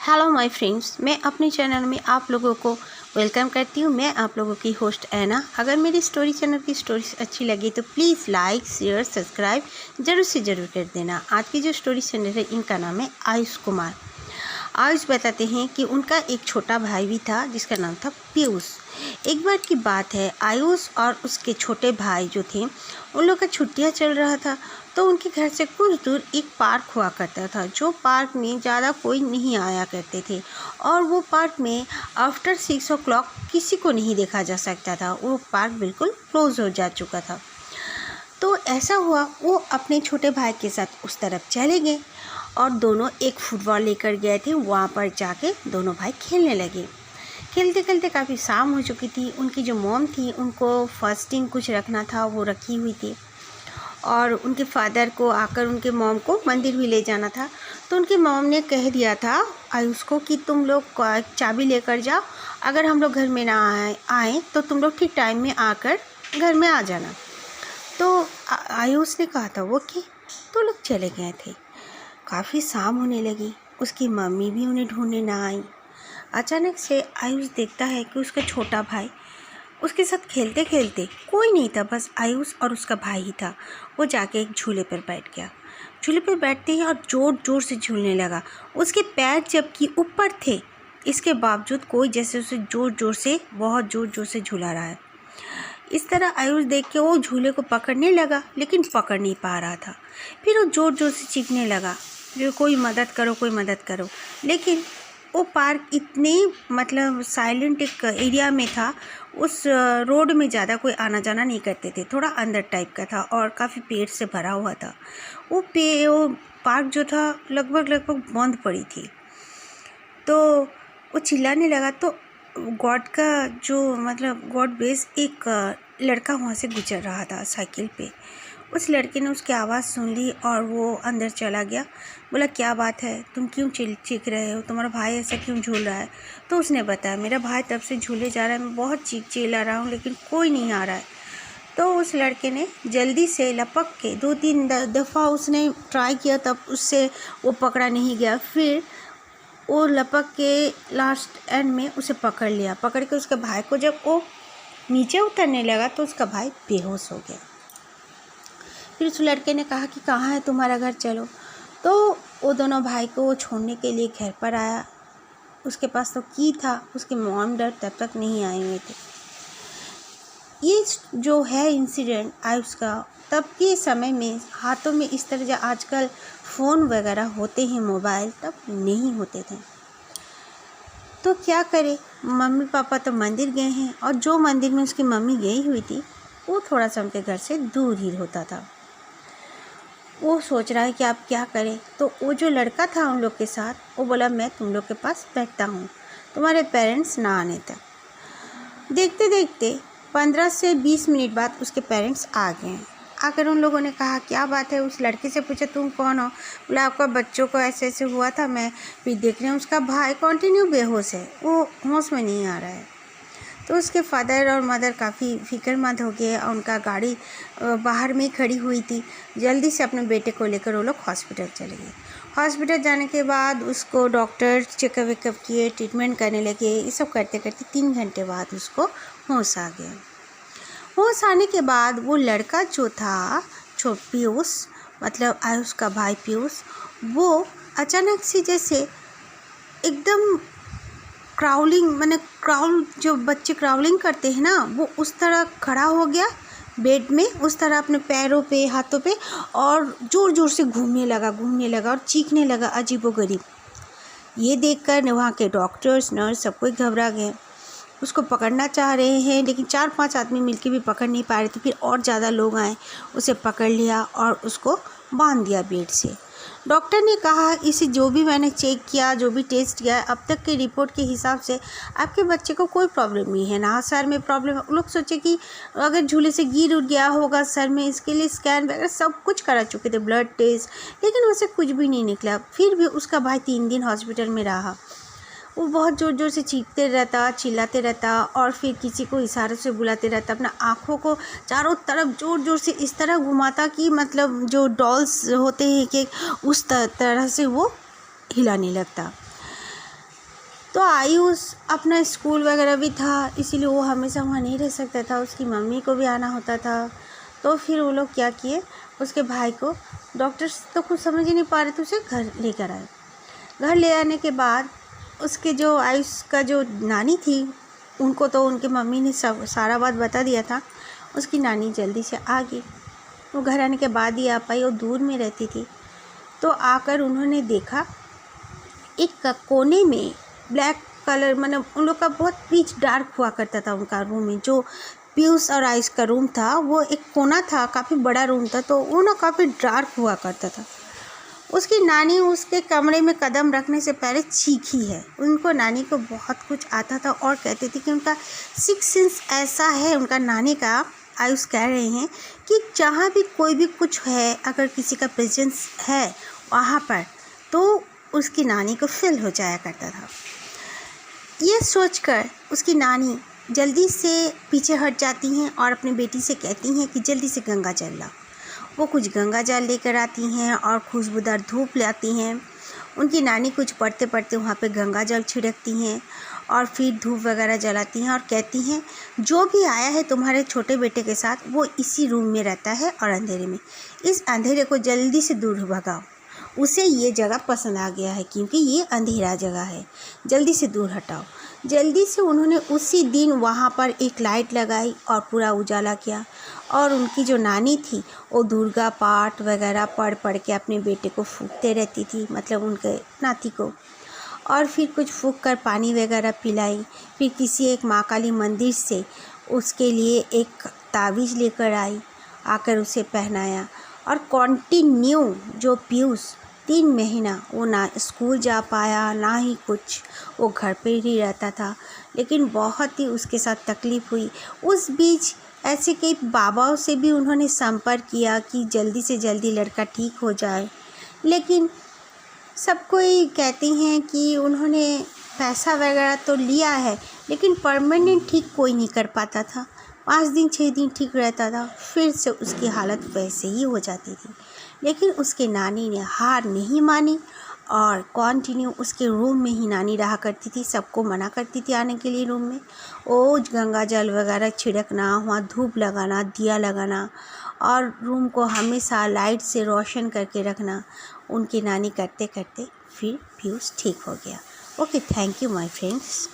Hello my friends, मैं अपने channel में आप लोगों को वेलकम करती हूँ। मैं आप लोगों की होस्ट ऐना। अगर मेरी स्टोरी चैनल की स्टोरीज अच्छी लगी तो प्लीज़ लाइक शेयर सब्सक्राइब ज़रूर से ज़रूर कर देना। आज की जो स्टोरी चैनल है इनका नाम है आयुष कुमार। आयुष बताते हैं कि उनका एक छोटा भाई भी था जिसका नाम था पीयूष। एक बार की बात है, आयुष और उसके छोटे भाई जो थे उन लोग का छुट्टियां चल रहा था, तो उनके घर से कुछ दूर एक पार्क हुआ करता था। जो पार्क में ज़्यादा कोई नहीं आया करते थे और वो पार्क में आफ्टर 6 o'clock किसी को नहीं देखा जा सकता था। वो पार्क बिल्कुल क्लोज हो जा चुका था। तो ऐसा हुआ, वो अपने छोटे भाई के साथ उस तरफ चले गए और दोनों एक फुटबॉल लेकर गए थे। वहाँ पर जाके दोनों भाई खेलने लगे। खेलते खेलते काफ़ी शाम हो चुकी थी। उनकी जो मॉम थी उनको फास्टिंग कुछ रखना था, वो रखी हुई थी और उनके फादर को आकर उनके मॉम को मंदिर भी ले जाना था। तो उनकी मॉम ने कह दिया था आयुष को कि तुम लोग चाबी लेकर जाओ, अगर हम लोग घर में ना आए तो तुम लोग ठीक टाइम में आकर घर में आ जाना। तो आयुष ने कहा था वो कि तो लोग चले गए थे। काफ़ी शाम होने लगी, उसकी मम्मी भी उन्हें ढूंढने ना आई। अचानक से आयुष देखता है कि उसका छोटा भाई उसके साथ खेलते खेलते, कोई नहीं था, बस आयुष और उसका भाई ही था। वो जाके एक झूले पर बैठ गया। झूले पर बैठते ही और ज़ोर ज़ोर से झूलने लगा। उसके पैर जबकि ऊपर थे, इसके बावजूद कोई जैसे उसे ज़ोर ज़ोर से, बहुत ज़ोर ज़ोर से झूला रहा है। इस तरह आयुष देख के वो झूले को पकड़ने लगा, लेकिन पकड़ नहीं पा रहा था। फिर वो ज़ोर ज़ोर से चीखने लगा, जो कोई मदद करो, कोई मदद करो। लेकिन वो पार्क इतने साइलेंट एक एरिया में था, उस रोड में ज़्यादा कोई आना जाना नहीं करते थे। थोड़ा अंदर टाइप का था और काफ़ी पेड़ से भरा हुआ था। वो पार्क जो था लगभग बंद पड़ी थी। तो वो चिल्लाने लगा। तो गॉड का जो गॉड बेस एक लड़का वहाँ से गुजर रहा था साइकिल पे। उस लड़के ने उसकी आवाज़ सुन ली और वो अंदर चला गया। बोला क्या बात है, तुम क्यों चीख रहे हो, तुम्हारा भाई ऐसा क्यों झूल रहा है? तो उसने बताया मेरा भाई तब से झूले जा रहा है, मैं बहुत चिल्ला रहा हूँ लेकिन कोई नहीं आ रहा है। तो उस लड़के ने जल्दी से लपक के 2-3 दफ़ा उसने ट्राई किया, तब उससे वो पकड़ा नहीं गया। फिर वो लपक के लास्ट एंड में उसे पकड़ लिया। पकड़ के उसके भाई को जब वो नीचे उतरने लगा तो उसका भाई बेहोश हो गया। फिर उस लड़के ने कहा कि कहाँ है तुम्हारा घर, चलो। तो वो दोनों भाई को वो छोड़ने के लिए घर पर आया। उसके पास तो की था, उसके मॉम डैड तब तक नहीं आए हुए थे। ये जो है इंसिडेंट आयुष का, तब के समय में हाथों में इस तरह जो आजकल फ़ोन वगैरह होते हैं, मोबाइल, तब नहीं होते थे। तो क्या करे, मम्मी पापा तो मंदिर गए हैं और जो मंदिर में उसकी मम्मी गई हुई थी वो थोड़ा सा उनके घर से दूर ही होता था। वो सोच रहा है कि आप क्या करें। तो वो जो लड़का था उन लोग के साथ, वो बोला मैं तुम लोग के पास बैठता हूँ तुम्हारे पेरेंट्स ना आने तक। देखते देखते 15 से 20 मिनट बाद उसके पेरेंट्स आ गए। आकर उन लोगों ने कहा क्या बात है, उस लड़के से पूछा तुम कौन हो? बोला आपका बच्चों को ऐसे ऐसे हुआ था, मैं फिर देख रहे हैं उसका भाई कंटिन्यू बेहोश है, वो होश में नहीं आ रहा है। तो उसके फादर और मदर काफ़ी फिक्रमंद हो गए और उनका गाड़ी बाहर में खड़ी हुई थी। जल्दी से अपने बेटे को लेकर वो लोग हॉस्पिटल चले गए। हॉस्पिटल जाने के बाद उसको डॉक्टर चेकअप वेकअप किए, ट्रीटमेंट करने लगे। ये सब करते करते 3 घंटे बाद उसको होश आ गया। होश आने के बाद वो लड़का जो था पीयूष, आयुष का भाई पीयूष, वो अचानक से जैसे एकदम क्राउल जो बच्चे क्राउलिंग करते हैं ना, वो उस तरह खड़ा हो गया बेड में, उस तरह अपने पैरों पे हाथों पे, और ज़ोर ज़ोर से घूमने लगा और चीखने लगा अजीबोगरीब। ये देखकर वहाँ के डॉक्टर्स नर्स सब कोई घबरा गए। उसको पकड़ना चाह रहे हैं लेकिन 4-5 आदमी मिलके भी पकड़ नहीं पा रहे थे। फिर और ज़्यादा लोग आए, उसे पकड़ लिया और उसको बांध दिया बेड से। डॉक्टर ने कहा इसे जो भी मैंने चेक किया, जो भी टेस्ट किया, अब तक की रिपोर्ट के हिसाब से आपके बच्चे को कोई प्रॉब्लम नहीं है, ना सर में प्रॉब्लम है। लोग सोचे कि अगर झूले से गिर उड़ गया होगा सर में, इसके लिए स्कैन वगैरह सब कुछ करा चुके थे, ब्लड टेस्ट, लेकिन उसे कुछ भी नहीं निकला। फिर भी उसका भाई 3 दिन हॉस्पिटल में रहा। वो बहुत ज़ोर ज़ोर से चीखते रहता, चिल्लाते रहता और फिर किसी को इशारे से बुलाते रहता। अपना आँखों को चारों तरफ ज़ोर ज़ोर से इस तरह घुमाता कि जो डॉल्स होते हैं कि उस तरह से वो हिलाने लगता। तो आयुष अपना स्कूल वगैरह भी था, इसीलिए वो हमेशा वहाँ नहीं रह सकता था, उसकी मम्मी को भी आना होता था। तो फिर वो लोग क्या किए, उसके भाई को, डॉक्टर्स तो कुछ समझ ही नहीं पा रहे थे, उसे घर लेकर आए। घर ले आने के बाद उसके जो आयुष का जो नानी थी, उनको तो उनके मम्मी ने सब सारा बात बता दिया था। उसकी नानी जल्दी से आ गई। वो घर आने के बाद ही आ पाई, वो दूर में रहती थी। तो आकर उन्होंने देखा एक कोने में ब्लैक कलर, मतलब उन लोग का बहुत पिच डार्क हुआ करता था उनका रूम में। जो पीयूष और आयुष का रूम था वो एक कोना था, काफ़ी बड़ा रूम था, तो वो ना काफ़ी डार्क हुआ करता था। उसकी नानी उसके कमरे में कदम रखने से पहले चीखी है। उनको नानी को बहुत कुछ आता था और कहती थी कि उनका सिक्स सेंस ऐसा है उनका नानी का, आयुष कह रहे हैं, कि जहाँ भी कोई भी कुछ है, अगर किसी का प्रेजेंस है वहाँ पर, तो उसकी नानी को फील हो जाया करता था। ये सोचकर उसकी नानी जल्दी से पीछे हट जाती हैं और अपनी बेटी से कहती हैं कि जल्दी से गंगा जल लाओ। वो कुछ गंगा जल लेकर आती हैं और खुशबूदार धूप लाती हैं। उनकी नानी कुछ पढ़ते पढ़ते वहाँ पे गंगा जल छिड़कती हैं और फिर धूप वगैरह जलाती हैं और कहती हैं, जो भी आया है तुम्हारे छोटे बेटे के साथ, वो इसी रूम में रहता है और अंधेरे में, इस अंधेरे को जल्दी से दूर भगाओ। उसे ये जगह पसंद आ गया है क्योंकि ये अंधेरा जगह है, जल्दी से दूर हटाओ। जल्दी से उन्होंने उसी दिन वहाँ पर एक लाइट लगाई और पूरा उजाला किया। और उनकी जो नानी थी वो दुर्गा पाठ वगैरह पढ़ पढ़ के अपने बेटे को फूंकते रहती थी, मतलब उनके नाती को। और फिर कुछ फूंक कर पानी वगैरह पिलाई। फिर किसी एक माँ काली मंदिर से उसके लिए एक ताबीज़ लेकर आई, आकर उसे पहनाया। और कॉन्टिन्यू जो पीयूष 3 महीना वो ना स्कूल जा पाया ना ही कुछ, वो घर पे ही रहता था। लेकिन बहुत ही उसके साथ तकलीफ़ हुई। उस बीच ऐसे कई बाबाओं से भी उन्होंने संपर्क किया कि जल्दी से जल्दी लड़का ठीक हो जाए, लेकिन सब कोई कहते हैं कि उन्होंने पैसा वगैरह तो लिया है, लेकिन परमानेंट ठीक कोई नहीं कर पाता था। 5 दिन 6 दिन ठीक रहता था, फिर से उसकी हालत वैसे ही हो जाती थी। लेकिन उसके नानी ने हार नहीं मानी और कंटिन्यू उसके रूम में ही नानी रहा करती थी। सबको मना करती थी आने के लिए रूम में। वो गंगा जल वगैरह छिड़कना, वहाँ धूप लगाना, दिया लगाना और रूम को हमेशा लाइट से रोशन करके रखना, उनकी नानी करते करते फिर पीयूष ठीक हो गया। Okay, thank you my friends.